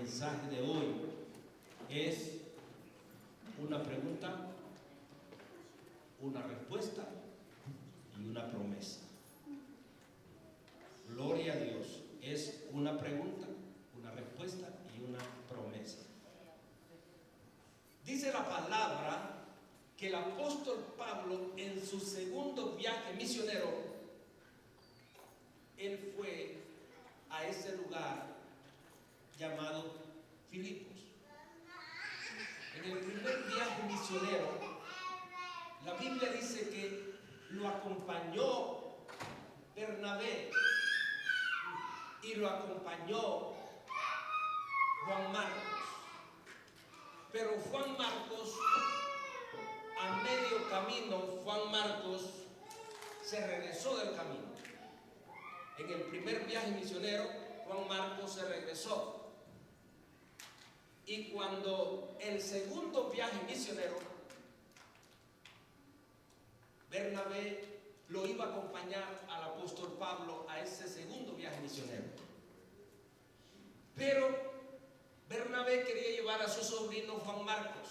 mensaje de hoy es una pregunta, una respuesta y una promesa. Gloria a Dios. Es una pregunta, una respuesta y una promesa. Dice la palabra que el apóstol Pablo, en su segundo viaje misionero, él fue a ese lugar llamado Filipos. En el primer viaje misionero, la Biblia dice que lo acompañó Bernabé y lo acompañó Juan Marcos. Pero Juan Marcos, a medio camino, Juan Marcos se regresó del camino. En el primer viaje misionero, Juan Marcos se regresó. Y cuando el segundo viaje misionero, Bernabé lo iba a acompañar al apóstol Pablo a ese segundo viaje misionero. Pero Bernabé quería llevar a su sobrino Juan Marcos.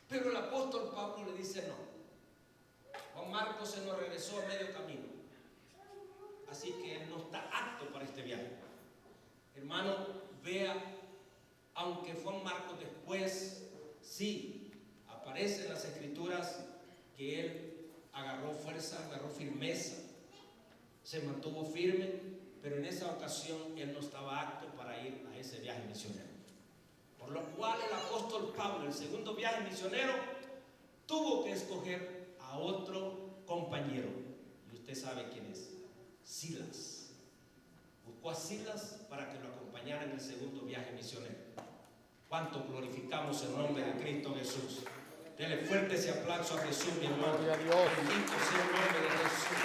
Pero el apóstol Pablo le dice no. Juan Marcos se nos regresó a medio camino. Así que él no está apto para este viaje. Hermano, vea, aunque Juan Marcos después sí aparece en las escrituras que él agarró fuerza, agarró firmeza, se mantuvo firme, pero en esa ocasión él no estaba apto para ir a ese viaje misionero. Por lo cual el apóstol Pablo, el segundo viaje misionero, tuvo que escoger a otro compañero. Y usted sabe quién es: Silas. Buscó a Silas para que lo acompañara en el segundo viaje misionero. ¿Cuánto glorificamos el nombre de Cristo Jesús? Dele fuerte ese aplauso a Jesús, mi hermano. Gloria a Dios. Bendito sea el nombre de Jesús.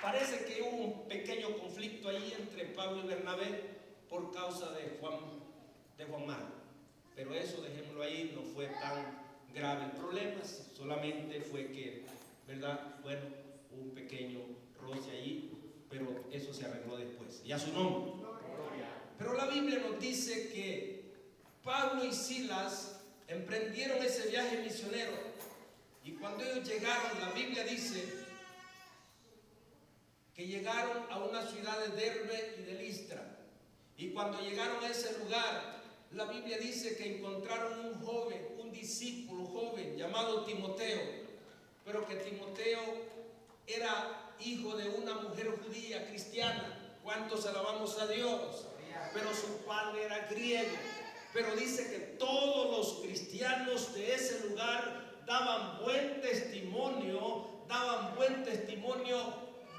Parece que hubo un pequeño conflicto ahí entre Pablo y Bernabé por causa de Juan Marcos. Pero eso dejémoslo ahí, no fue tan grave el problema, solamente fue que, ¿verdad? Bueno, hubo un pequeño roce ahí, pero eso se arregló después. Y a su nombre. Pero la Biblia nos dice que Pablo y Silas emprendieron ese viaje misionero, y cuando ellos llegaron, la Biblia dice que llegaron a una ciudad de Derbe y de Listra. Y cuando llegaron a ese lugar, la Biblia dice que encontraron un joven, un discípulo joven llamado Timoteo, pero que Timoteo era hijo de una mujer judía cristiana. ¿Cuántos alabamos a Dios? Pero su padre era griego. Pero dice que todos los cristianos de ese lugar daban buen testimonio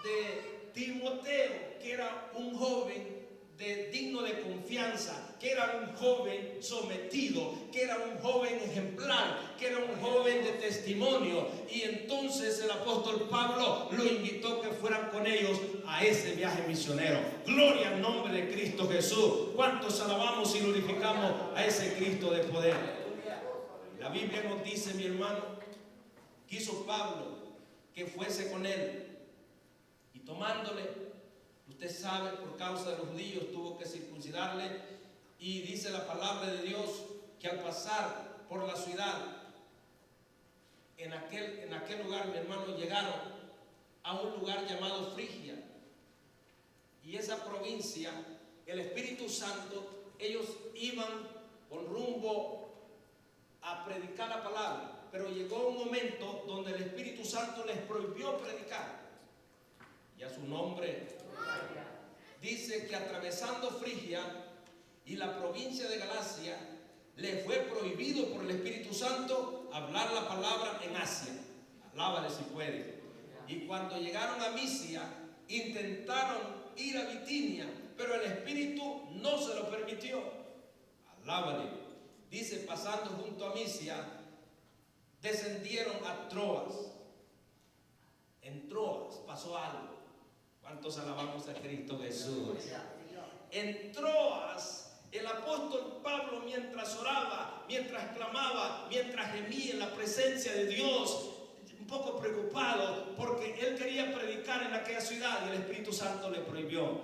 de Timoteo, que era un joven digno de confianza, que era un joven sometido, que era un joven ejemplar, que era un joven de testimonio. Y entonces el apóstol Pablo lo invitó que fueran con ellos a ese viaje misionero. Gloria al nombre de Cristo Jesús. ¿Cuántos alabamos y glorificamos a ese Cristo de poder? La Biblia nos dice, mi hermano, quiso Pablo que fuese con él, y tomándole, usted sabe, por causa de los judíos tuvo que circuncidarle. Y dice la palabra de Dios que al pasar por la ciudad, en aquel lugar, mi hermano, llegaron a un lugar llamado Frigia. Y esa provincia, el Espíritu Santo, ellos iban con rumbo a predicar la palabra, pero llegó un momento donde el Espíritu Santo les prohibió predicar. Y a su nombre, dice que atravesando Frigia y la provincia de Galacia, le fue prohibido por el Espíritu Santo hablar la palabra en Asia. Alábale si puede. Y cuando llegaron a Misia, intentaron ir a Bitinia, pero el Espíritu no se lo permitió. Alábale. Dice, pasando junto a Misia, descendieron a Troas. En Troas pasó algo. ¿Cuántos alabamos a Cristo Jesús? En Troas, el apóstol Pablo, mientras oraba, mientras clamaba, mientras gemía en la presencia de Dios, un poco preocupado porque él quería predicar en aquella ciudad y el Espíritu Santo le prohibió.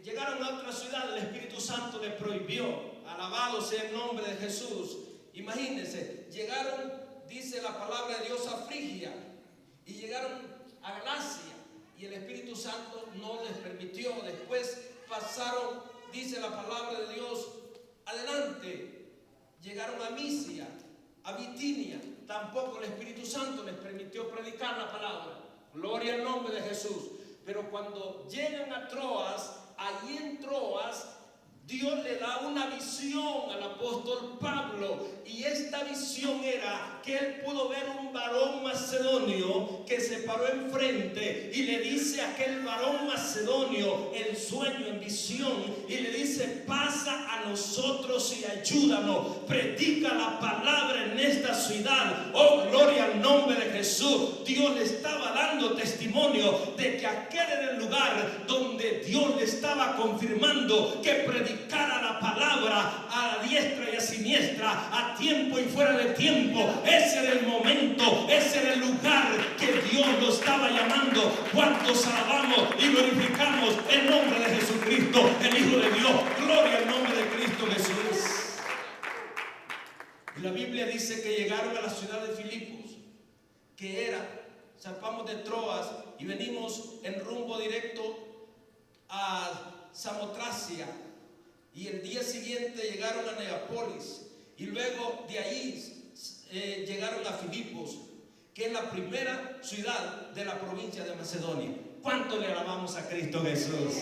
llegaron a otra ciudad, el Espíritu Santo les prohibió. Alabado sea el nombre de Jesús. Imagínense, llegaron, dice la palabra de Dios, a Frigia, y llegaron a Galacia, y el Espíritu Santo no les permitió. Después pasaron, dice la palabra de Dios, adelante, llegaron a Misia, a Bitinia. Tampoco el Espíritu Santo les permitió predicar la palabra. Gloria al nombre de Jesús. Pero cuando llegan a Troas, allí en Troas, Dios le da una visión al apóstol Pablo, y esta visión era que él pudo ver un varón macedonio que se paró enfrente y le dice a aquel varón macedonio el sueño en visión, y le dice: pasa a nosotros y ayúdanos, predica la palabra en esta ciudad. Oh, gloria al nombre de Jesús. Dios le estaba dando testimonio de que aquel era el lugar donde Dios le estaba confirmando que predicara la palabra a la diestra y a siniestra, a tiempo y fuera de tiempo. Ese era el momento, ese era el lugar que Dios lo estaba llamando. ¿Cuántos alabamos y glorificamos el nombre de Jesucristo, el Hijo de Dios? Gloria al nombre de Cristo Jesús. Y la Biblia dice que llegaron a la ciudad de Filipos, que era, zarpamos de Troas y venimos en rumbo directo a Samotracia, y el día siguiente llegaron a Neápolis, y luego de ahí llegaron a Filipos, que es la primera ciudad de la provincia de Macedonia. ¿Cuánto le alabamos a Cristo Jesús?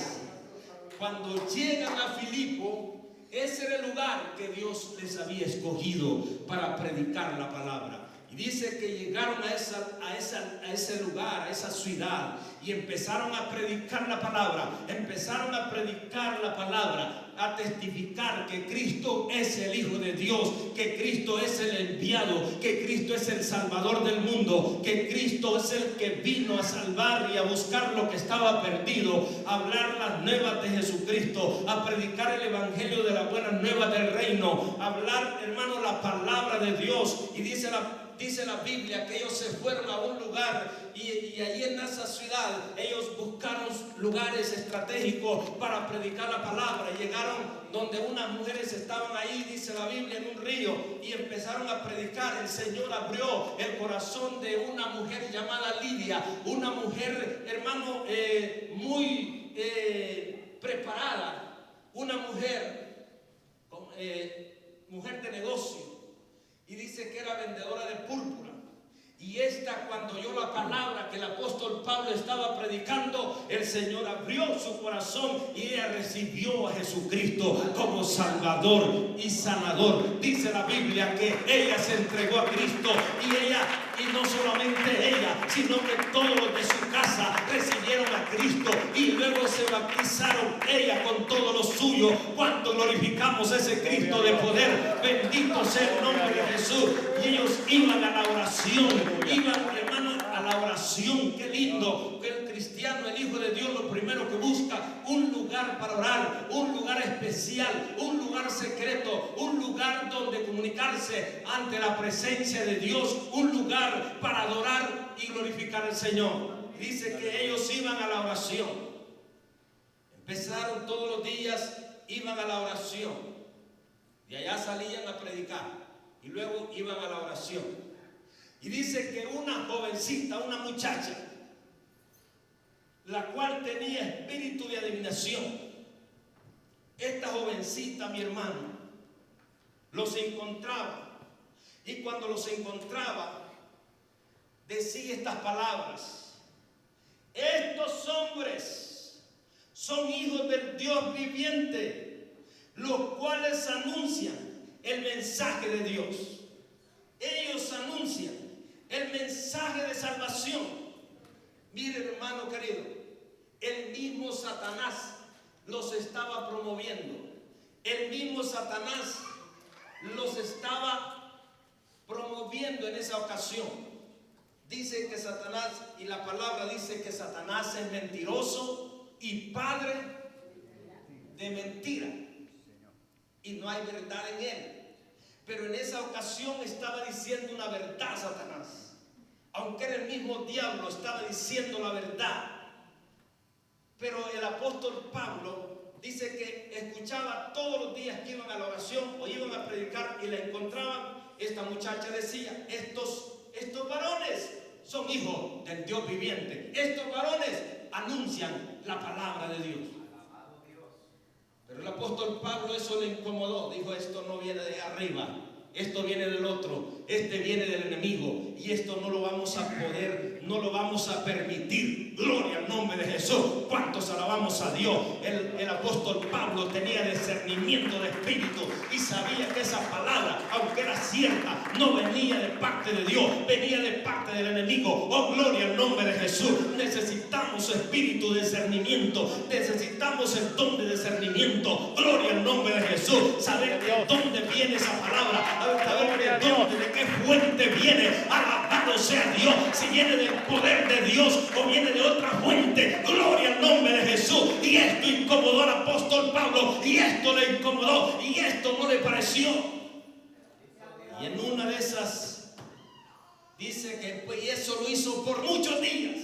Cuando llegan a Filipo, ese era el lugar que Dios les había escogido para predicar la palabra. Y dice que llegaron a ese lugar, a esa ciudad, y empezaron a predicar la palabra. Empezaron a predicar la palabra, a testificar que Cristo es el Hijo de Dios, que Cristo es el enviado, que Cristo es el Salvador del mundo, que Cristo es el que vino a salvar y a buscar lo que estaba perdido, a hablar las nuevas de Jesucristo, a predicar el evangelio de la buena nueva del reino, a hablar, hermano, la palabra de Dios. Y dice la Biblia que ellos se fueron a un lugar, y allí en esa ciudad ellos buscaron lugares estratégicos para predicar la palabra. Llegaron donde unas mujeres estaban ahí, dice la Biblia, en un río, y empezaron a predicar. El Señor abrió el corazón de una mujer llamada Lidia, una mujer, hermano, muy preparada, una mujer de negocio. Y dice que era vendedora de púrpura. Y esta, cuando oyó la palabra que el apóstol Pablo estaba predicando, el Señor abrió su corazón y ella recibió a Jesucristo como Salvador y Sanador. Dice la Biblia que ella se entregó a Cristo, y no solamente ella, sino que todos los de su casa recibieron a Cristo y luego se bautizaron ella con todo lo suyo. ¿Cuánto glorificamos a ese Cristo de poder? Bendito sea el nombre de Jesús. Y ellos iban a la oración, iban, hermano, a la oración. Qué lindo que el cristiano, el Hijo de Dios, lo primero que busca: un lugar para orar, un lugar especial, un lugar secreto, un lugar donde comunicarse ante la presencia de Dios, un lugar para adorar y glorificar al Señor. Dice que ellos iban a la oración. Empezaron todos los días, iban a la oración, y allá salían a predicar, y luego iban a la oración. Y dice que una jovencita, una muchacha, la cual tenía espíritu de adivinación, esta jovencita, mi hermano, los encontraba, y cuando los encontraba decía estas palabras: estos hombres son hijos del Dios viviente, los cuales anuncian el mensaje de Dios. Ellos anuncian el mensaje de salvación. Mire, hermano querido, el mismo Satanás los estaba promoviendo. El mismo Satanás los estaba promoviendo en esa ocasión. Dice que Satanás, y la palabra dice que Satanás es mentiroso y padre de mentira, y no hay verdad en él. Pero en esa ocasión estaba diciendo una verdad Satanás, aunque era el mismo diablo, estaba diciendo la verdad. Pero el apóstol Pablo dice que escuchaba todos los días que iban a la oración o iban a predicar y la encontraban. Esta muchacha decía: estos varones son hijos del Dios viviente. Estos varones anuncian la palabra de Dios. Pero el apóstol Pablo eso le incomodó. Dijo: esto no viene de arriba, esto viene del otro, este viene del enemigo, y esto no lo vamos a poder, no lo vamos a permitir. Gloria al nombre de Jesús. ¿Cuántos alabamos a Dios? El apóstol Pablo tenía discernimiento de espíritu y sabía que esa palabra, aunque era cierta, no venía de parte de Dios, venía de parte del enemigo. Oh, gloria al nombre de Jesús. Necesitamos espíritu de discernimiento, necesitamos el don de discernimiento. Gloria al nombre de Jesús. Saber de dónde viene esa palabra, saber de dónde, de qué fuente viene. Alabado sea Dios. Si viene del poder de Dios o viene de otra fuente. Gloria al nombre de Jesús. Y esto incomodó al apóstol Pablo, y esto le incomodó, y esto no le pareció. Y en una de esas dice que pues, eso lo hizo por muchos días,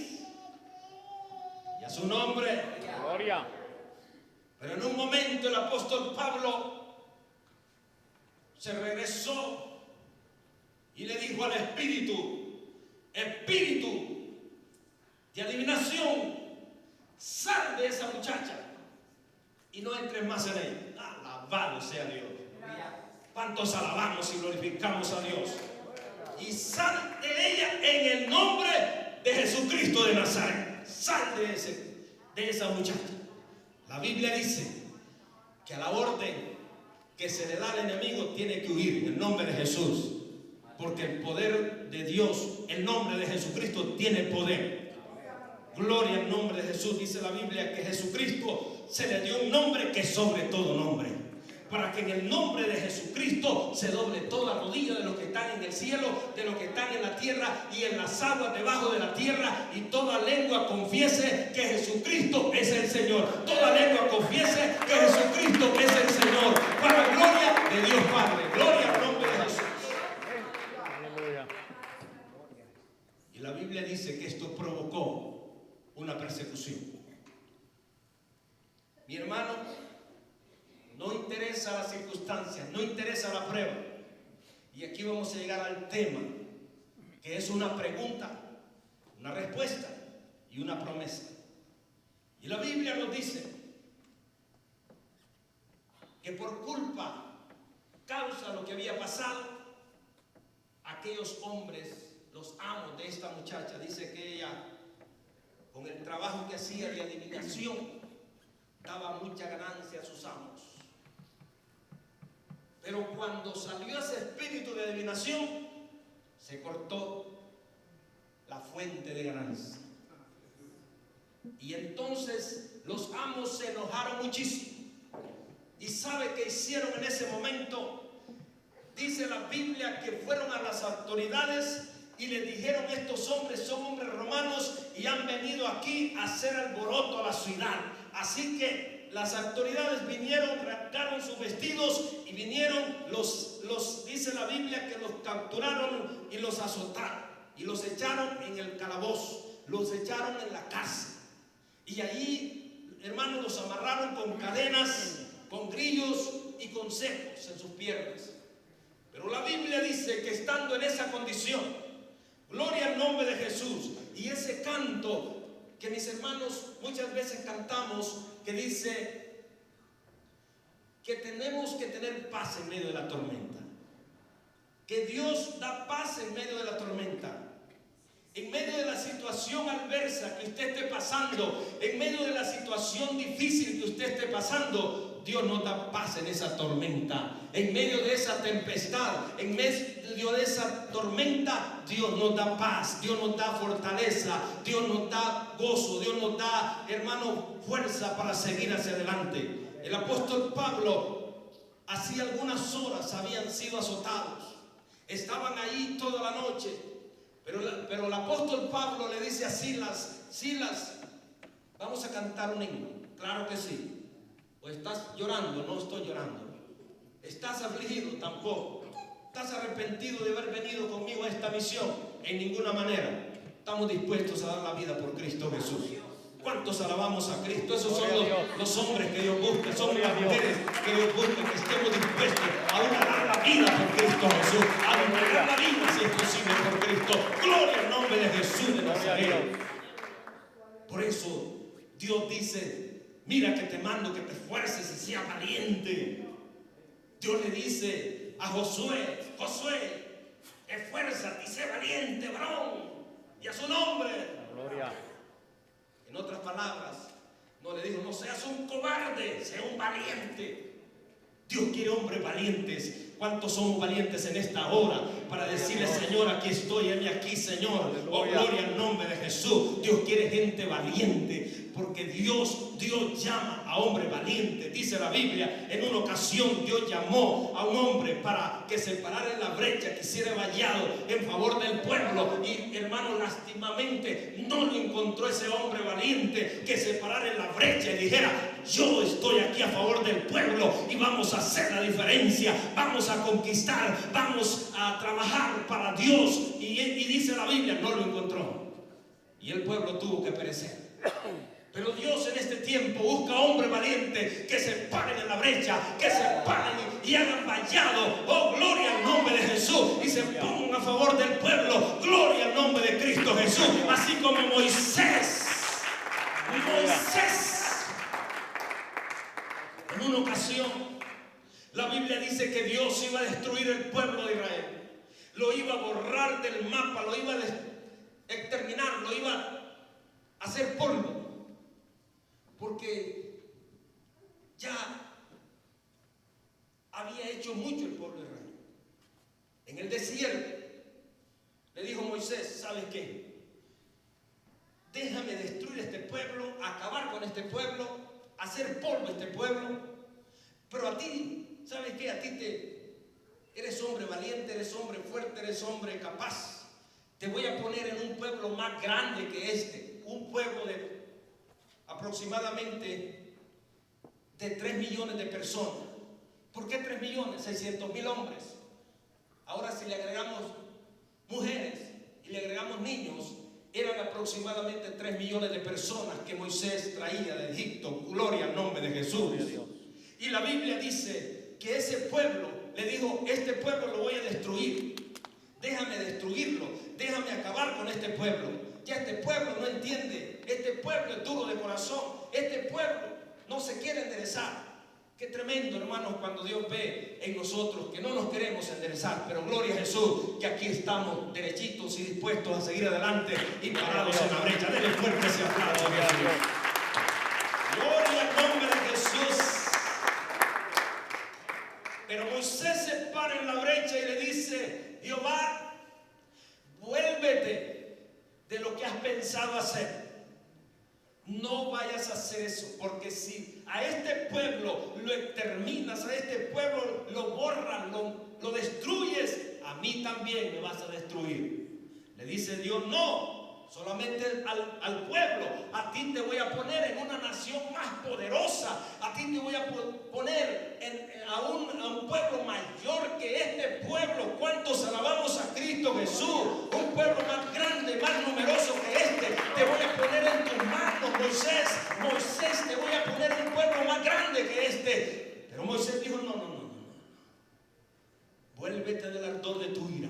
y a su nombre gloria. Pero en un momento el apóstol Pablo se regresó y le dijo al espíritu: espíritu de adivinación, sal de esa muchacha y no entres más en ella. Alabado sea Dios. ¿Cuántos alabamos y glorificamos a Dios? Y sal de ella en el nombre de Jesucristo de Nazaret. Sal de esa muchacha. La Biblia dice que a la orden que se le da al enemigo tiene que huir en el nombre de Jesús, porque el poder de Dios, el nombre de Jesucristo tiene poder. Gloria al nombre de Jesús. Dice la Biblia que Jesucristo se le dio un nombre que es sobre todo nombre, para que en el nombre de Jesucristo se doble toda rodilla de los que están en el cielo, de los que están en la tierra y en las aguas debajo de la tierra, y toda lengua confiese que Jesucristo es el Señor. Toda lengua confiese que Jesucristo es el Señor, para la gloria de Dios Padre. Gloria al nombre de Jesús. Aleluya. Y la Biblia dice que esto provocó una persecución. Mi hermano, no interesa las circunstancias, no interesa la prueba. Y aquí vamos a llegar al tema, que es una pregunta, una respuesta y una promesa. Y la Biblia nos dice que por causa de lo que había pasado, aquellos hombres, los amos de esta muchacha, dice que ella, con el trabajo que hacía de adivinación, daba mucha ganancia a sus amos. Pero cuando salió ese espíritu de adivinación, se cortó la fuente de ganancia. Y entonces los amos se enojaron muchísimo. ¿Y sabe qué hicieron en ese momento? Dice la Biblia que fueron a las autoridades y le dijeron: estos hombres son hombres romanos y han venido aquí a hacer alboroto a la ciudad. Así que las autoridades vinieron, rasgaron sus vestidos y vinieron, dice la Biblia que los capturaron y los azotaron y los echaron en el calabozo, los echaron en la cárcel. Y allí, hermanos, los amarraron con cadenas, con grillos y con cepos en sus piernas. Pero la Biblia dice que estando en esa condición, gloria al nombre de Jesús, y ese canto que mis hermanos muchas veces cantamos, que dice que tenemos que tener paz en medio de la tormenta, que Dios da paz en medio de la tormenta. En medio de la situación adversa que usted esté pasando, en medio de la situación difícil que usted esté pasando, Dios nos da paz en esa tormenta. En medio de esa tempestad, en medio de esa tormenta, Dios nos da paz, Dios nos da fortaleza, Dios nos da gozo, Dios nos da, hermano, fuerza para seguir hacia adelante. El apóstol Pablo, hacía algunas horas habían sido azotados, estaban ahí toda la noche. Pero el apóstol Pablo le dice a Silas, vamos a cantar un himno. Claro que sí. ¿O estás llorando? No estoy llorando. ¿Estás afligido? Tampoco. ¿Estás arrepentido de haber venido conmigo a esta misión? En ninguna manera. Estamos dispuestos a dar la vida por Cristo Jesús. ¿Cuántos alabamos a Cristo? Esos son los hombres que Dios busca, son las mujeres que Dios busca, que estemos dispuestos a una larga vida por Cristo Jesús, a entregar la vida si es posible por Cristo. Gloria al nombre de Jesús de Nazaret. Por eso Dios dice: mira que te mando que te esfuerces y seas valiente. Dios le dice a Josué: Josué, esfuérzate y sé valiente, varón. Y a su nombre. Gloria. En otras palabras, no le dijo: no seas un cobarde, sea un valiente. Dios quiere hombres valientes. ¿Cuántos somos valientes en esta hora para decirle: Señor, aquí estoy, heme aquí, Señor? Oh, gloria al nombre de Jesús. Dios quiere gente valiente, porque Dios llama a hombres valientes. Dice la Biblia: en una ocasión Dios llamó a un hombre para que se parara en la brecha, que hiciera vallado en favor del pueblo. Y hermano, lastimamente no lo encontró ese hombre valiente que se parara en la brecha y dijera: yo estoy aquí a favor del pueblo y vamos a hacer la diferencia, vamos a conquistar, vamos a trabajar para Dios. Y dice la Biblia: no lo encontró y el pueblo tuvo que perecer. Pero Dios en este tiempo busca hombres valientes que se paren en la brecha, que se paren y hagan vallado. Oh, gloria al nombre de Jesús, y se pongan a favor del pueblo. Gloria al nombre de Cristo Jesús. Así como Moisés en una ocasión, la Biblia dice que Dios iba a destruir el pueblo de Israel, lo iba a borrar del mapa, lo iba a exterminar, lo iba a hacer polvo, porque ya había hecho mucho el pueblo de Israel. En el desierto le dijo Moisés: ¿sabes qué? Déjame destruir este pueblo, acabar con este pueblo, hacer polvo este pueblo. Pero a ti, ¿sabes qué? A ti eres hombre valiente, eres hombre fuerte, eres hombre capaz. Te voy a poner en un pueblo más grande que este, un pueblo de aproximadamente de 3 millones de personas. ¿Por qué 3 millones? 600,000 hombres. Ahora, si le agregamos mujeres y le agregamos niños, eran aproximadamente 3 millones de personas que Moisés traía de Egipto. Gloria al nombre de Jesús. Y la Biblia dice que ese pueblo le dijo: este pueblo lo voy a destruir, déjame destruirlo, déjame acabar con este pueblo. Ya este pueblo no entiende, este pueblo es duro de corazón, este pueblo no se quiere enderezar. Qué tremendo, hermanos, cuando Dios ve en nosotros que no nos queremos enderezar, pero gloria a Jesús, que aquí estamos derechitos y dispuestos a seguir adelante y parados en la brecha. Denle fuerte ese aplauso. Gloria al nombre de Jesús. Pero Moisés se para en la brecha y le dice: Jehová, vuélvete de lo que has pensado hacer. No vayas a hacer eso, porque si a este pueblo lo exterminas, a este pueblo lo borras, lo destruyes, a mí también me vas a destruir. Le dice Dios: no, solamente al pueblo. A ti te voy a poner en una nación más poderosa. A ti te voy a poner a un pueblo mayor que este pueblo. ¿Cuántos alabamos a Cristo Jesús? Un pueblo más grande, más numeroso que este. Te voy a poner en tus manos, Moisés. Moisés, te voy a poner un pueblo más grande que este. Pero Moisés dijo: no. Vuélvete del ardor de tu ira.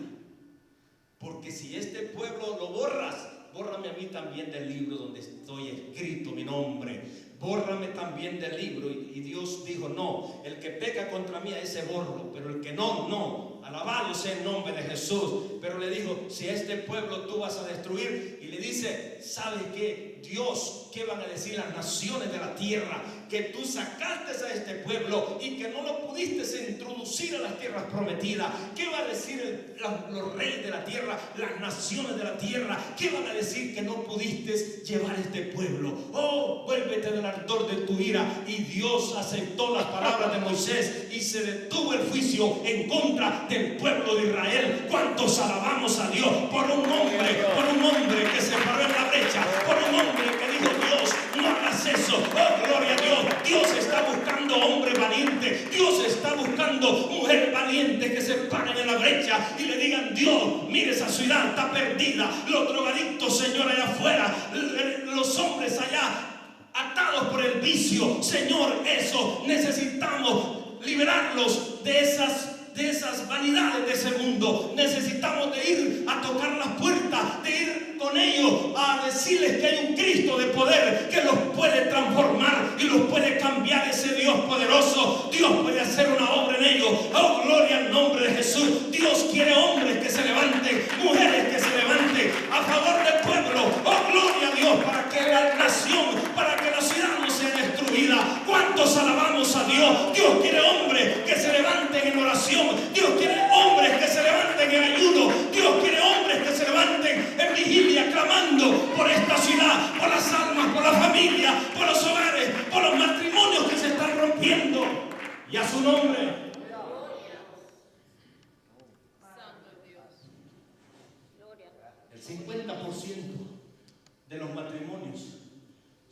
Porque si este pueblo lo borras, bórrame a mí también del libro donde estoy escrito mi nombre. Bórrame también del libro. Y Dios dijo: no, el que peca contra mí a ese borro, pero el que no. Alabado sea el nombre de Jesús. Pero le dijo: si a este pueblo tú vas a destruir. Y le dice: ¿sabes qué? Dios, ¿qué van a decir las naciones de la tierra? Que tú sacaste a este pueblo y que no lo pudiste introducir a las tierras prometidas. ¿Qué va a decir los reyes de la tierra, las naciones de la tierra? ¿Qué van a decir que no pudiste llevar a este pueblo? Oh, vuélvete del ardor de tu ira. Y Dios aceptó las palabras de Moisés y se detuvo el juicio en contra del pueblo de Israel. ¿Cuántos alabamos a Dios por un hombre que se paró en la brecha, por un hombre que dijo: Dios, no hagas eso? Oh, gloria a Dios. Dios está buscando hombres valientes. Dios está buscando mujeres valientes que se paren en la brecha y le digan: Dios, mire, esa ciudad está perdida. Los drogadictos, Señor, allá afuera, los hombres allá atados por el vicio. Señor, eso necesitamos liberarlos de esas vanidades de ese mundo. Necesitamos de ir a tocar las puertas, de ir con ellos a decirles que hay un Cristo de poder que los puede transformar y los puede cambiar. Ese Dios poderoso, Dios puede hacer una obra en ellos. Oh, gloria al nombre de Jesús. Dios quiere hombres que se levanten, mujeres que se levanten a favor del pueblo. Oh, gloria a Dios, para que la nación, para que la ciudad no sea destruida. ¿Cuántos alabamos a Dios? Dios quiere hombres que se levanten en oración. Dios quiere hombres que se levanten en ayuno. Dios quiere hombres que se levanten en vigilia, clamando por esta ciudad, por las almas, por la familia, por los hogares, por los matrimonios que se están rompiendo. Y a su nombre. El 50% de los matrimonios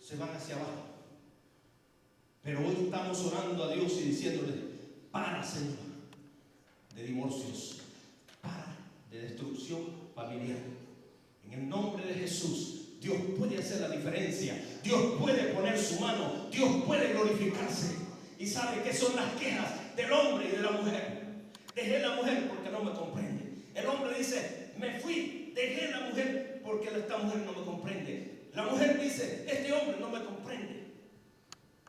se van hacia abajo. Pero hoy estamos orando a Dios y diciéndole: para, Señor, de divorcios, para de destrucción familiar. En el nombre de Jesús, Dios puede hacer la diferencia. Dios puede poner su mano. Dios puede glorificarse. ¿Y sabe qué son las quejas del hombre y de la mujer? Dejé la mujer porque no me comprende. El hombre dice: me fui, dejé la mujer porque esta mujer no me comprende. La mujer dice: este hombre no me comprende.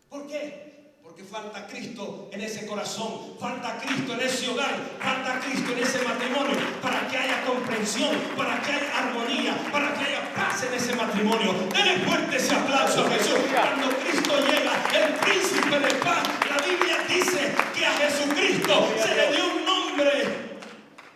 ¿Por qué? Porque falta Cristo en ese corazón, falta Cristo en ese hogar, falta Cristo en ese matrimonio, para que haya comprensión, para que haya armonía, para que haya paz en ese matrimonio. Denle fuerte ese aplauso a Jesús. Cuando Cristo llega, el príncipe de paz, la Biblia dice que a Jesucristo se le dio un nombre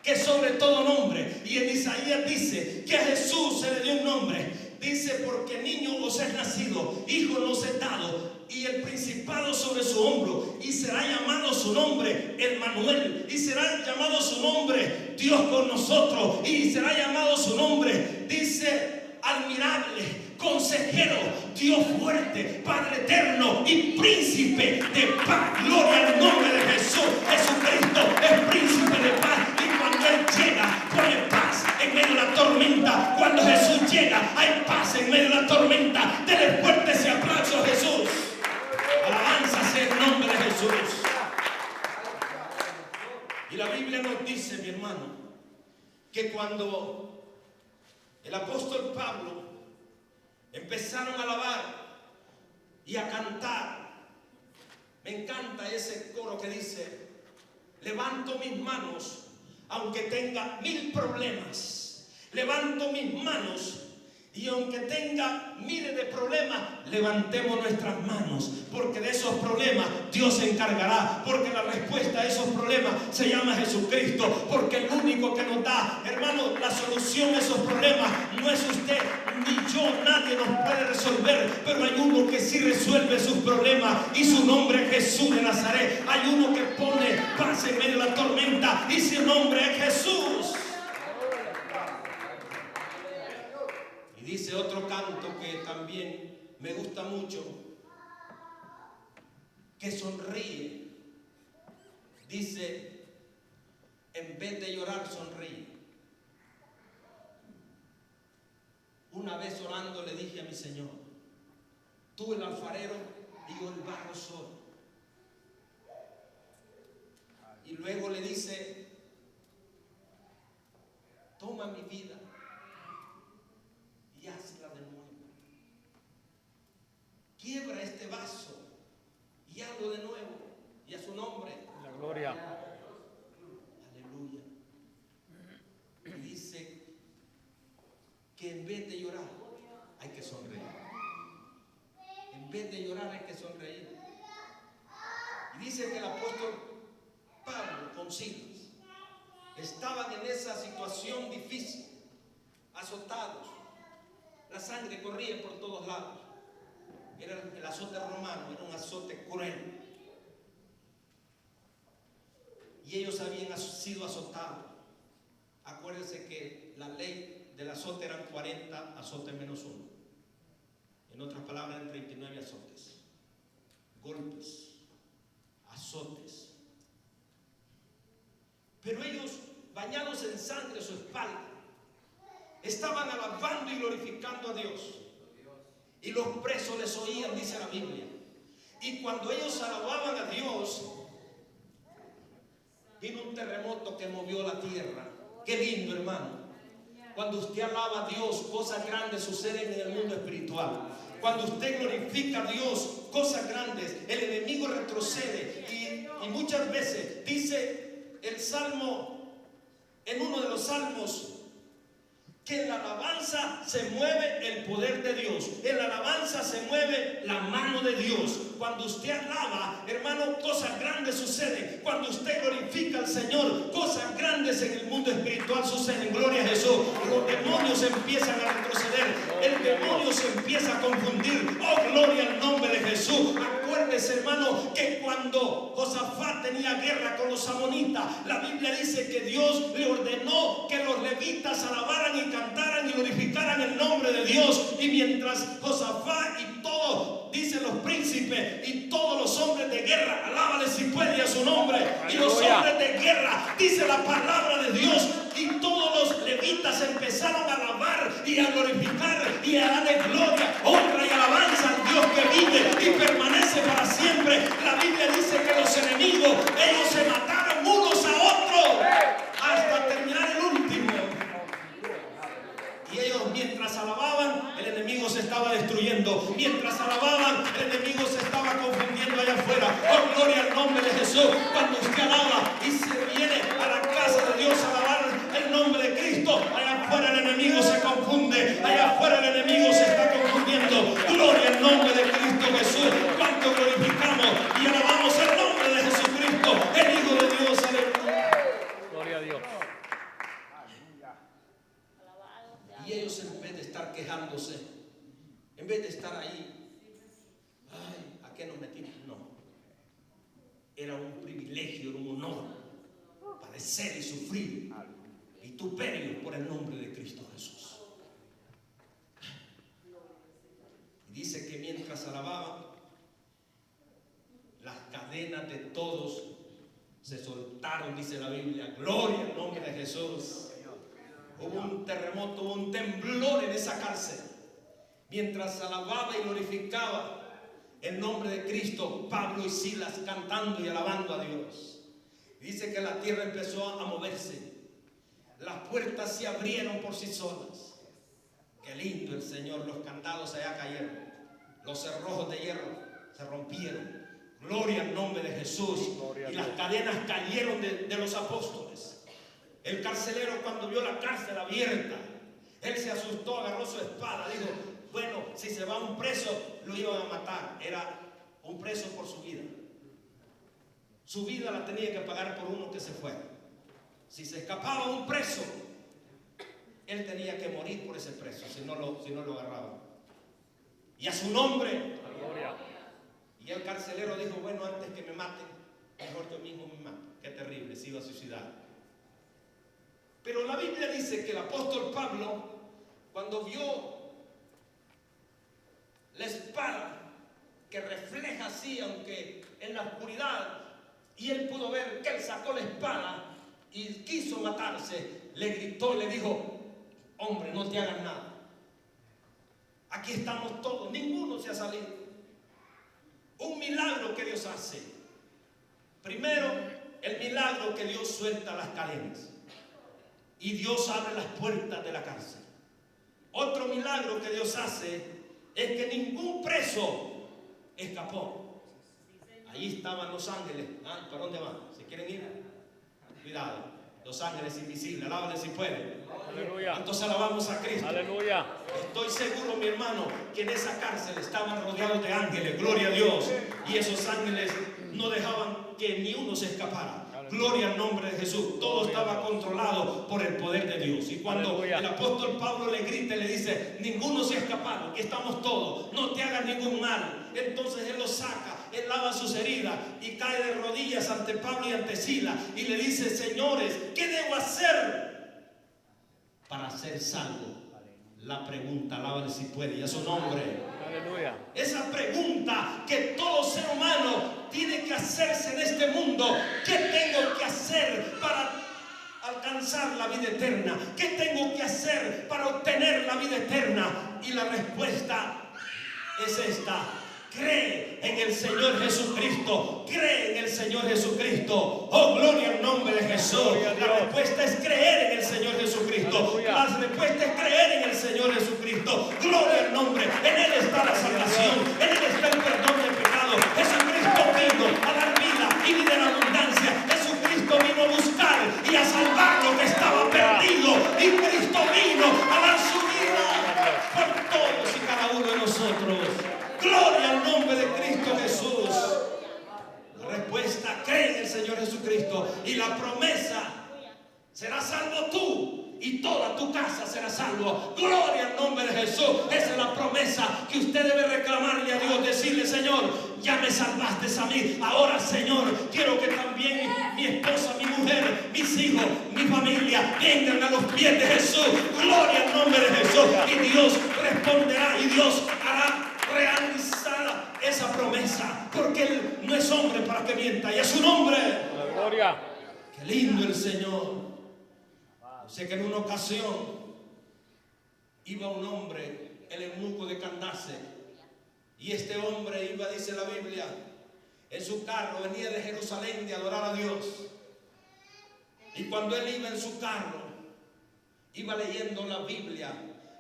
que sobre todo nombre. Y en Isaías dice que a Jesús se le dio un nombre. Dice: porque niño os es nacido, hijo nos es dado, y el principado sobre su hombro, y será llamado su nombre Emmanuel, y será llamado su nombre Dios con nosotros, y será llamado su nombre, dice, admirable, consejero, Dios fuerte, Padre eterno y príncipe de paz. Gloria al nombre de Jesús. Jesucristo es príncipe de paz, y cuando Él llega pone paz en medio de la tormenta. Cuando Jesús llega hay paz en medio de la tormenta. Dele fuerte ese aplauso a Jesús. Alabanza sea el nombre de Jesús. Y la Biblia nos dice, mi hermano, que cuando el apóstol Pablo empezaron a alabar y a cantar, me encanta ese coro que dice: levanto mis manos aunque tenga 1000 problemas, levanto mis manos y aunque tenga miles de problemas, levantemos nuestras manos, porque de esos problemas Dios se encargará, porque la respuesta a esos problemas se llama Jesucristo, porque el único que nos da, hermano, la solución a esos problemas no es usted ni yo, nadie nos puede resolver, pero hay uno que sí resuelve sus problemas, y su nombre es Jesús de Nazaret. Hay uno que pone paz en medio de la tormenta, y su nombre es Jesús. Y dice otro canto que también me gusta mucho, que sonríe. Dice: en vez de llorar, sonríe. Una vez orando le dije a mi Señor: tú el alfarero y yo el barro soy. Y luego le dice: toma mi vida y hazla de nuevo. Quiebra este vaso y hazlo de nuevo. Y a su nombre, la gloria. Aleluya. Y dice que en vez de llorar hay que sonreír. En vez de llorar hay que sonreír. Y dice que el apóstol Pablo con Silas estaban en esa situación difícil, azotados. La sangre corría por todos lados. Era el azote romano, era un azote cruel. Y ellos habían sido azotados. Acuérdense que la ley del azote eran 40 azotes menos 1. En otras palabras, eran 39 azotes. Golpes, azotes. Pero ellos, bañados en sangre su espalda, estaban alabando y glorificando a Dios. y los presos les oían, dice la Biblia. Y cuando ellos alababan a Dios, vino un terremoto que movió la tierra. Qué lindo, hermano. Cuando usted alaba a Dios, cosas grandes suceden en el mundo espiritual. Cuando usted glorifica a Dios, cosas grandes, el enemigo retrocede. Y muchas veces dice el Salmo, en uno de los salmos, que en la alabanza se mueve el poder de Dios. En la alabanza se mueve la mano de Dios. Cuando usted alaba, hermano, cosas grandes suceden. Cuando usted glorifica al Señor, cosas grandes en el mundo espiritual suceden. Gloria a Jesús. Los demonios empiezan a retroceder. El demonio se empieza a confundir. Oh, gloria al nombre de Jesús. Acuérdese, hermano, que cuando Josafat tenía guerra con los amonitas, la Biblia dice que Dios le ordenó que los levitas alabaran y cantaran y glorificaran el nombre de Dios. Y mientras Josafat y todos, dicen los príncipes y todos los hombres de guerra, alábale si puede a su nombre. Y los hombres de guerra, dice la palabra de Dios, y todos los levitas empezaron a alabar y a glorificar y a darle gloria, honra y alabanza al Dios que vive y permanece para siempre. La Biblia dice que los enemigos, ellos se mataron unos a otros hasta terminar el último. Y ellos, mientras alababan, el enemigo se estaba destruyendo. Mientras alababan, el enemigo se estaba confundiendo allá afuera. Oh, gloria al nombre de Jesús. Cuando usted alaba y se viene a la casa de Dios a alabar el nombre de Cristo, allá afuera el enemigo se confunde. Allá afuera el enemigo se está confundiendo. Gloria al nombre de Cristo Jesús. Cuando glorificamos y alabamos el nombre de Jesucristo, el Hijo de Dios. Aleluya. Gloria a Dios. Y ellos, en vez de estar quejándose, en vez de estar ahí, ay, ¿a qué nos metimos? No. Era un privilegio, era un honor padecer y sufrir vituperio por el nombre de Cristo Jesús. Y dice que mientras alababan, las cadenas de todos se soltaron, dice la Biblia. Gloria al nombre de Jesús. Hubo un terremoto, hubo un temblor en esa cárcel. Mientras alababa y glorificaba el nombre de Cristo, Pablo y Silas cantando y alabando a Dios. Dice que la tierra empezó a moverse. Las puertas se abrieron por sí solas. Qué lindo el Señor. Los candados allá cayeron. Los cerrojos de hierro se rompieron. Gloria al nombre de Jesús. Y las cadenas cayeron de los apóstoles. El carcelero, cuando vio la cárcel abierta, él se asustó, agarró su espada, dijo, bueno, si se va un preso, lo iban a matar. Era un preso por su vida. Su vida la tenía que pagar por uno que se fue. Si se escapaba un preso, él tenía que morir por ese preso, si no lo agarraban. Y a su nombre. Y el carcelero dijo, bueno, antes que me maten, mejor yo mismo me mato. Qué terrible, se iba a suicidar. Pero la Biblia dice que el apóstol Pablo, cuando vio la espada que refleja así, aunque en la oscuridad, y él pudo ver que él sacó la espada y quiso matarse, le gritó y le dijo, hombre, no te hagas nada. Aquí estamos todos, ninguno se ha salido. Un milagro que Dios hace. Primero, el milagro que Dios suelta las cadenas. Y Dios abre las puertas de la cárcel. Otro milagro que Dios hace es que ningún preso escapó. Allí estaban los ángeles. Ah, ¿para dónde van? ¿Se quieren ir? Cuidado. Los ángeles invisibles. Alábale si pueden. Aleluya. Entonces alabamos a Cristo. Aleluya. Estoy seguro, mi hermano, que en esa cárcel estaban rodeados de ángeles. Gloria a Dios. Y esos ángeles no dejaban que ni uno se escapara. Gloria al nombre de Jesús. Todo estaba controlado por el poder de Dios. Y cuando el apóstol Pablo le grita y le dice, ninguno se ha escapado, aquí estamos todos, no te hagas ningún mal. Entonces él lo saca, él lava sus heridas y cae de rodillas ante Pablo y ante Silas y le dice, señores, ¿qué debo hacer para ser salvo? La pregunta, alábale si puede, y a su nombre. Aleluya. Esa pregunta que todo ser humano tiene que hacerse en este mundo. ¿Qué tengo que hacer para alcanzar la vida eterna? ¿Qué tengo que hacer para obtener la vida eterna? Y la respuesta es esta: cree en el Señor Jesucristo. Cree en el Señor Jesucristo. Oh, gloria al nombre de Jesús. La respuesta es creer en el Señor Jesucristo. Aleluya. La respuesta es creer en el Señor Jesucristo. Gloria al nombre. En Él está la salvación. En Él está el perdón de pecado. Jesucristo vino a dar vida y vida en abundancia. Jesucristo vino a buscar y a salvar lo que estaba perdido. Y Cristo vino a dar su vida por todos y cada uno de nosotros. Gloria al nombre de Cristo Jesús. La respuesta: cree en el Señor Jesucristo. Y la promesa: serás salvo tú y toda tu casa será salvo. Gloria al nombre de Jesús. Esa es la promesa que usted debe reclamarle a Dios. Decirle: Señor, ya me salvaste a mí. Ahora, Señor, quiero que también mi esposa, mi mujer, mis hijos, mi familia vengan a los pies de Jesús. Gloria al nombre de Jesús. Y Dios responderá y Dios hará realizar esa promesa, porque Él no es hombre para que mienta, y a su nombre. La gloria. Qué lindo el Señor. Sé que en una ocasión iba un hombre, el eunuco de Candace, y este hombre iba, dice la Biblia, en su carro, venía de Jerusalén de adorar a Dios, y cuando él iba en su carro, iba leyendo la Biblia,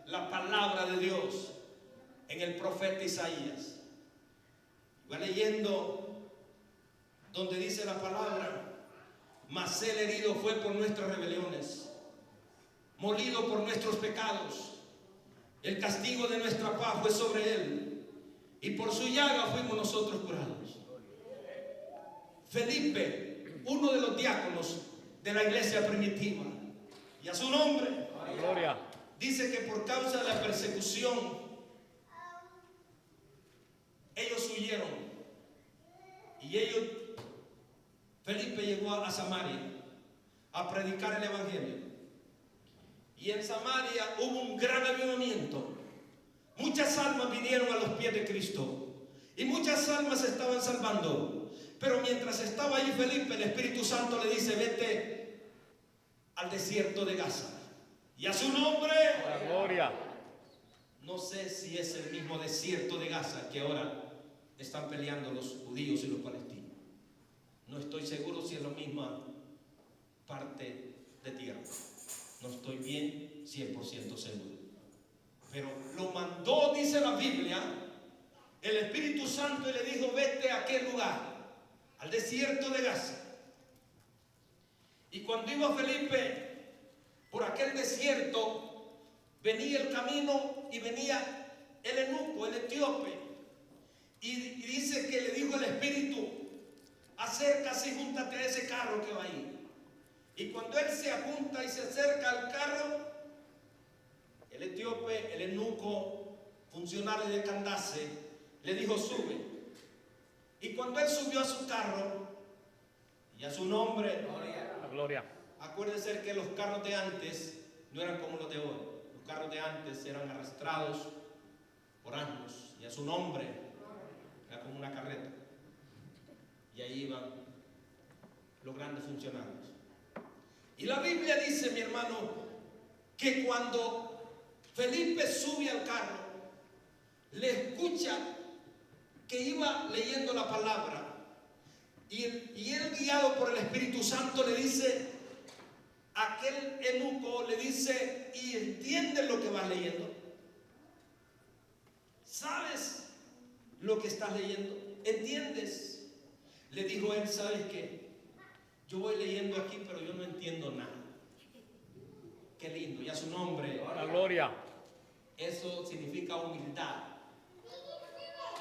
la palabra de Dios, en el profeta Isaías. Va leyendo donde dice la palabra: mas él herido fue por nuestras rebeliones, molido por nuestros pecados, el castigo de nuestra paz fue sobre él, y por su llaga fuimos nosotros curados. Felipe, uno de los diáconos de la iglesia primitiva, y a su nombre, La gloria. dice que por causa de la persecución ellos huyeron, y Felipe llegó a Samaria a predicar el evangelio, y en Samaria hubo un gran avivamiento. Muchas almas vinieron a los pies de Cristo y muchas almas se estaban salvando. Pero mientras estaba allí Felipe, el Espíritu Santo le dice: vete al desierto de Gaza. Y a su nombre, La gloria. no sé si es el mismo desierto de Gaza que ahora están peleando los judíos y los palestinos. No estoy seguro si es la misma parte de tierra. No estoy bien 100% seguro. Pero lo mandó, dice la Biblia, el Espíritu Santo, y le dijo: vete a aquel lugar, al desierto de Gaza. Y cuando iba Felipe por aquel desierto, venía el camino y venía el eunuco, el etíope, y dice que le dijo el Espíritu: acércase y júntate a ese carro que va ahí. Y cuando él se ajunta y se acerca al carro, el etíope, el eunuco, funcionario de Candace, le dijo: sube. Y cuando él subió a su carro, y a su nombre, La gloria. acuérdense que los carros de antes no eran como los de hoy. Los carros de antes eran arrastrados por asnos, y a su nombre era como una carreta, y ahí iban los grandes funcionarios. Y la Biblia dice, mi hermano, que cuando Felipe sube al carro, le escucha que iba leyendo la palabra, y él, guiado por el Espíritu Santo, le dice, aquel eunuco le dice: ¿y entiendes lo que vas leyendo? ¿Sabes lo que estás leyendo? ¿Entiendes? Le dijo él: ¿sabes qué? Yo voy leyendo aquí, pero yo no entiendo nada. Qué lindo, y a su nombre. La gloria. Eso significa humildad.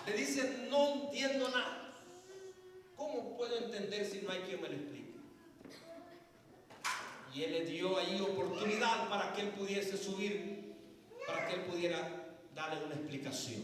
Le dice: no entiendo nada. ¿Cómo puedo entender si no hay quien me lo explique? Y él le dio ahí oportunidad para que él pudiese subir, para que él pudiera darle una explicación.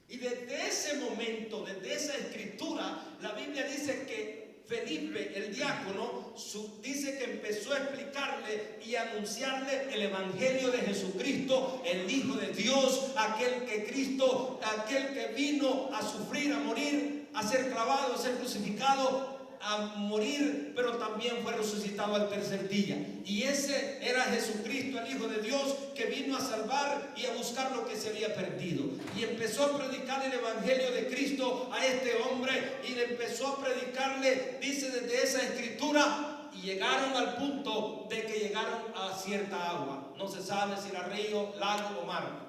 Y desde ese momento, desde esa escritura, la Biblia dice que Felipe, el diácono, dice que empezó a explicarle y anunciarle el evangelio de Jesucristo, el Hijo de Dios, aquel que vino a sufrir, a morir, a ser clavado, a ser crucificado a morir, pero también fue resucitado al tercer día. Y ese era Jesucristo, el Hijo de Dios, que vino a salvar y a buscar lo que se había perdido. Y empezó a predicar el Evangelio de Cristo a este hombre, y le empezó a predicarle, dice desde esa escritura, y llegaron al punto de que llegaron a cierta agua. No se sabe si era río, lago o mar,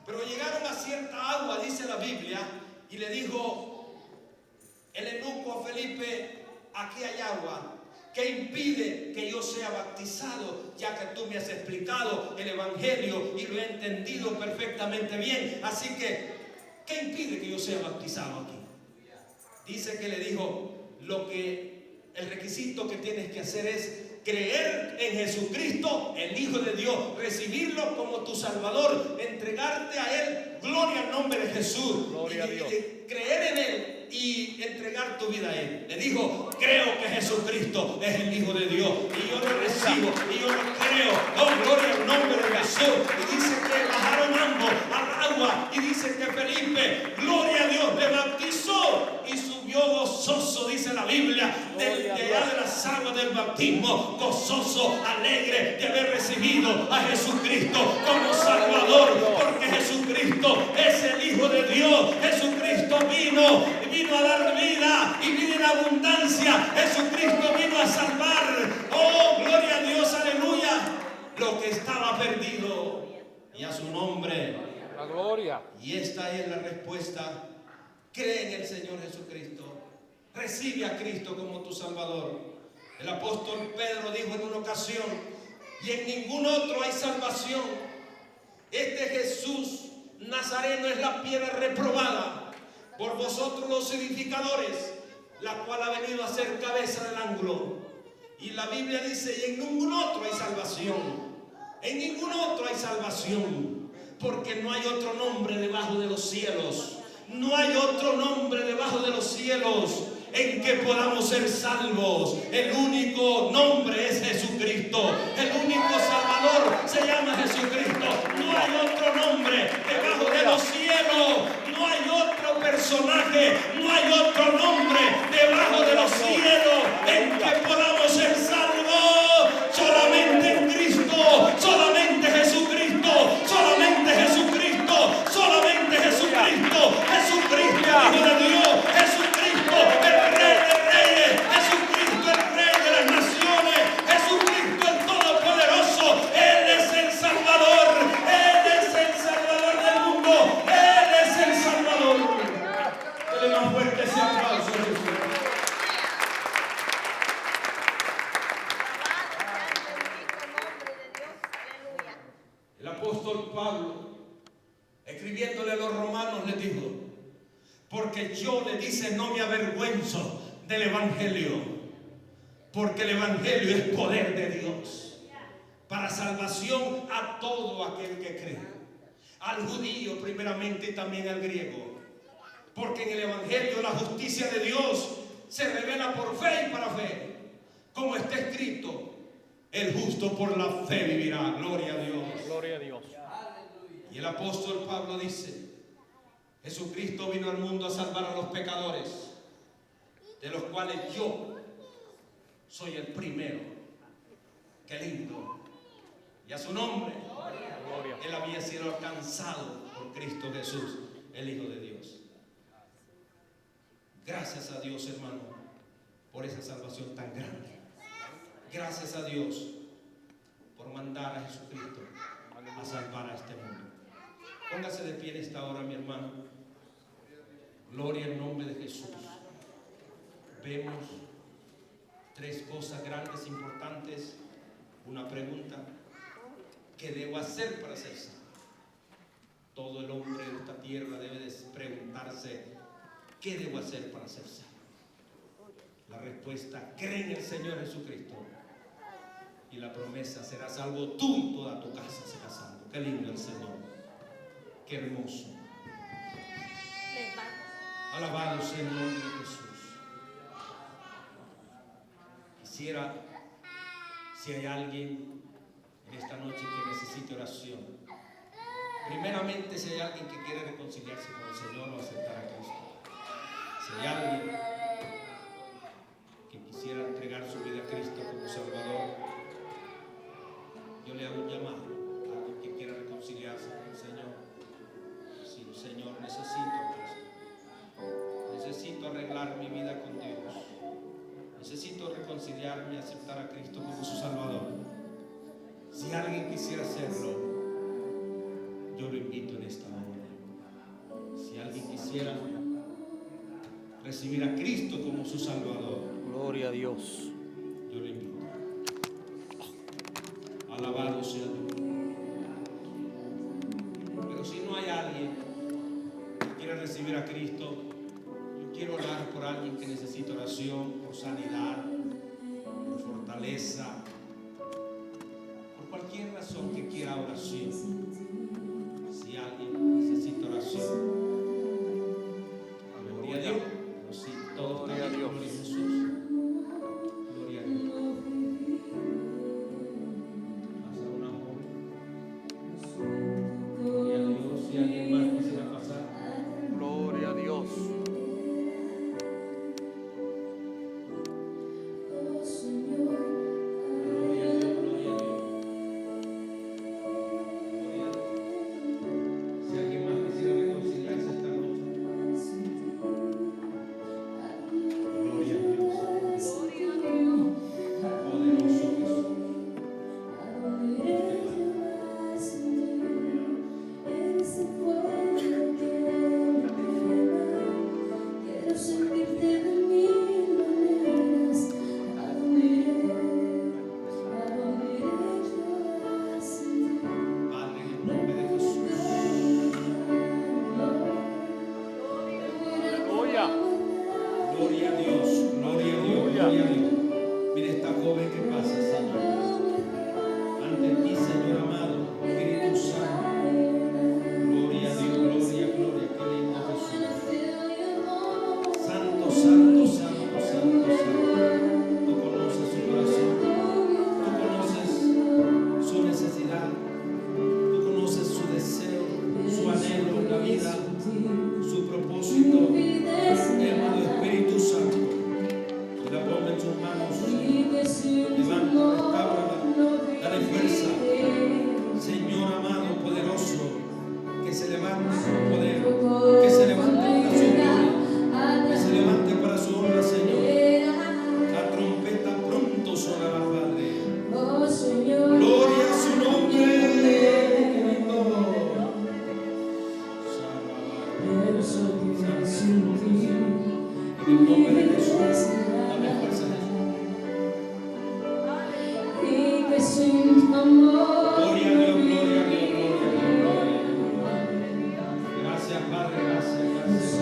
pero llegaron a cierta agua, dice la Biblia, y le dijo el eunuco a Felipe: aquí hay agua, ¿qué impide que yo sea bautizado? Ya que tú me has explicado el Evangelio y lo he entendido perfectamente bien, así que ¿qué impide que yo sea bautizado aquí? Dice que le dijo: el requisito que tienes que hacer es creer en Jesucristo, el Hijo de Dios, recibirlo como tu Salvador, entregarte a Él. Gloria al nombre de Jesús. Gloria a Dios. Creer en Él y entregar tu vida a Él. Le dijo: creo que Jesucristo es el Hijo de Dios, y yo lo recibo y yo lo creo. Oh, gloria al nombre de Jesús. Y dice que bajaron ambos al agua, y dice que Felipe, gloria a Dios, le bautizó y subió gozoso, dice la Biblia, de allá de las aguas del bautismo, gozoso, alegre de haber recibido a Jesucristo como Salvador, porque Jesucristo es el Hijo de Dios. Jesucristo vino a dar vida y vida en abundancia. Jesucristo vino a salvar. Oh, gloria a Dios, aleluya, lo que estaba perdido, y a su nombre La gloria. Y esta es la respuesta: cree en el Señor Jesucristo, recibe a Cristo como tu Salvador. El apóstol Pedro dijo en una ocasión: y en ningún otro hay salvación. Este Jesús Nazareno es la piedra reprobada por vosotros los edificadores, la cual ha venido a ser cabeza del ángulo. Y la Biblia dice: y en ningún otro hay salvación. En ningún otro hay salvación, porque no hay otro nombre debajo de los cielos. No hay otro nombre debajo de los cielos en que podamos ser salvos. El único nombre es Jesucristo. El único Salvador se llama Jesucristo. No hay otro nombre debajo de los cielos. No hay otro personaje, no hay otro nombre debajo de los cielos en que podamos ser salvos. Solamente en Cristo, solamente Jesucristo, solamente Jesucristo, solamente Jesucristo. Jesucristo, Hijo de Dios, Jesucristo, el Rey de Reyes, Jesucristo, el Rey de las naciones, Jesucristo, el Todopoderoso. Él es el Salvador, Él es el Salvador del mundo, Él es el Salvador. Dele más fuerte ese aplauso a Jesús. El apóstol Pablo, escribiéndole a los romanos, les dijo: porque yo, le dice, no me avergüenzo del Evangelio, porque el Evangelio es poder de Dios para salvación a todo aquel que cree, al judío primeramente y también al griego. Porque en el Evangelio la justicia de Dios se revela por fe y para fe, como está escrito: el justo por la fe vivirá. Gloria a Dios. Gloria a Dios. Y el apóstol Pablo dice: Jesucristo vino al mundo a salvar a los pecadores, de los cuales yo soy el primero. Qué lindo. Y a su nombre, Gloria. él había sido alcanzado por Cristo Jesús, el Hijo de Dios. Gracias a Dios, hermano, por esa salvación tan grande. Gracias a Dios por mandar a Jesucristo a salvar a este mundo. Póngase de pie en esta hora, mi hermano. Gloria al nombre de Jesús. Vemos tres cosas grandes, importantes. Una pregunta: ¿qué debo hacer para ser salvo? Todo el hombre de esta tierra debe de preguntarse: ¿qué debo hacer para ser salvo? La respuesta: cree en el Señor Jesucristo, y la promesa: serás salvo tú y toda tu casa será salvo. Qué lindo el Señor. Qué hermoso. Alabado sea el nombre de Jesús. Quisiera, si hay alguien en esta noche que necesite oración, primeramente, si hay alguien que quiere reconciliarse con el Señor o aceptar a Cristo, si hay alguien mi vida con Dios. Necesito reconciliarme y aceptar a Cristo como su Salvador. Si alguien quisiera hacerlo, yo lo invito en esta hora. Si alguien quisiera recibir a Cristo como su Salvador, Gloria a Dios. yo lo invito. Alabado sea Dios. Pero si no hay alguien que quiera recibir a Cristo, yo quiero orar por alguien que necesita oración, por sanidad, por fortaleza, por cualquier razón que quiera oración. Si alguien necesita oración, gloria a Dios. Pero si todo está bien, gloria a Jesús. Gloria a Dios. Pasa una joven. Gloria a Dios. Si alguien más quisiera pasar. Gloria a Dios. Gloria a Dios, gloria a Dios. Gloria a Dios. Si alguien más quisiera reconciliarse esta noche. Gloria a Dios. Poderoso Jesús. Quiero sentirte de mil maneras. ¿A dónde iré? ¿A dónde iré yo sin ti? Padre, en el nombre de Jesús. Aleluya. Gloria a Dios, gloria a Dios, gloria a Dios. Mira esta joven que pasa, Señor. Ante ti, Señor amado, Espíritu Santo. Gloria a Dios, gloria, gloria. Qué lindo Jesús. Santo, santo, santo, santo, santo. Tú conoces su corazón. Tú conoces su necesidad. Tú conoces su deseo, su anhelo en la vida, su propósito. Amado Espíritu Santo, te la pongo en sus manos. Levanta, restaura, dale fuerza. Señor amado, poderoso, que se levante su poder, que se levante para su gloria, que se levante para su honra, Señor. La trompeta pronto sonará, Padre. Gloria a su nombre. En el nombre de Jesús, dame fuerza, Jesús. Gloria a Dios, gloria a Dios, gloria a Dios, gloria a Dios. Gracias, Padre, gracias, gracias.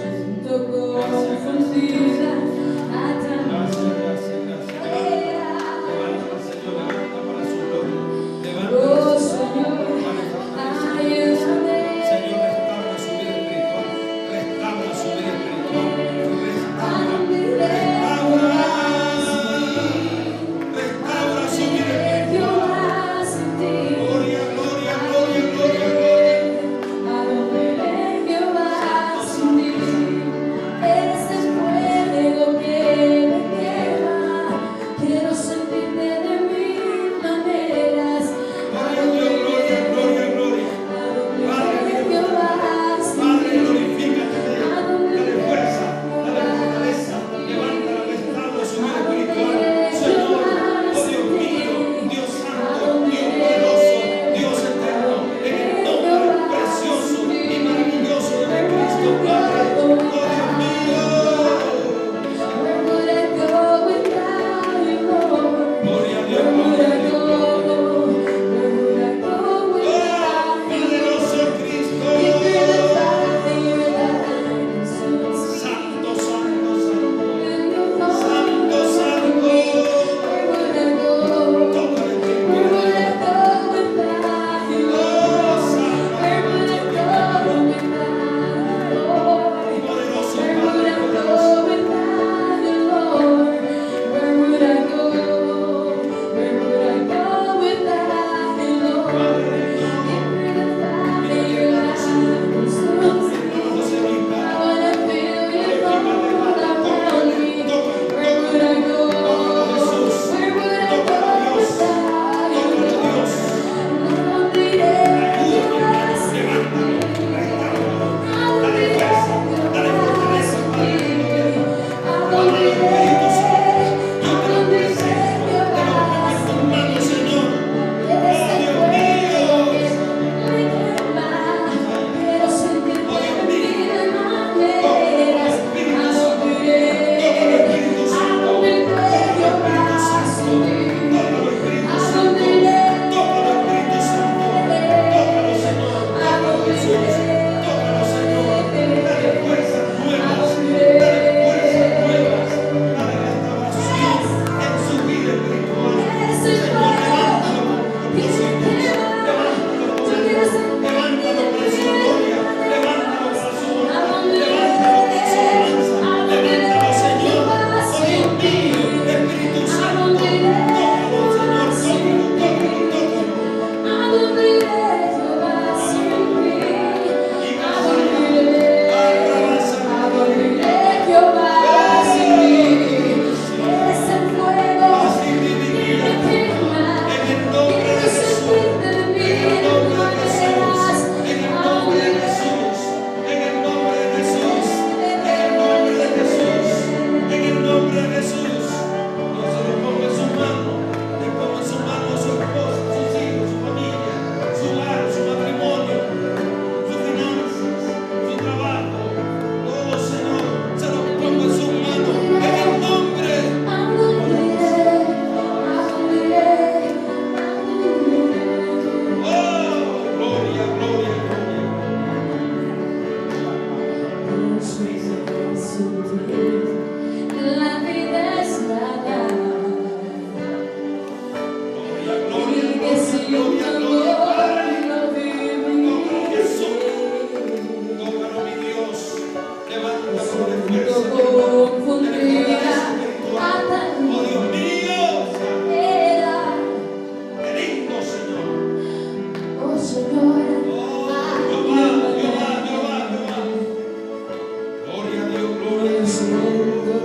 Gracias, gracias, gracias. Levanta, Señor, levanta para su gloria. Levanta, Señor, para fortaleza. Señor, restaura su vida espiritual. Restaura su vida espiritual. Restaura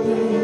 Padre.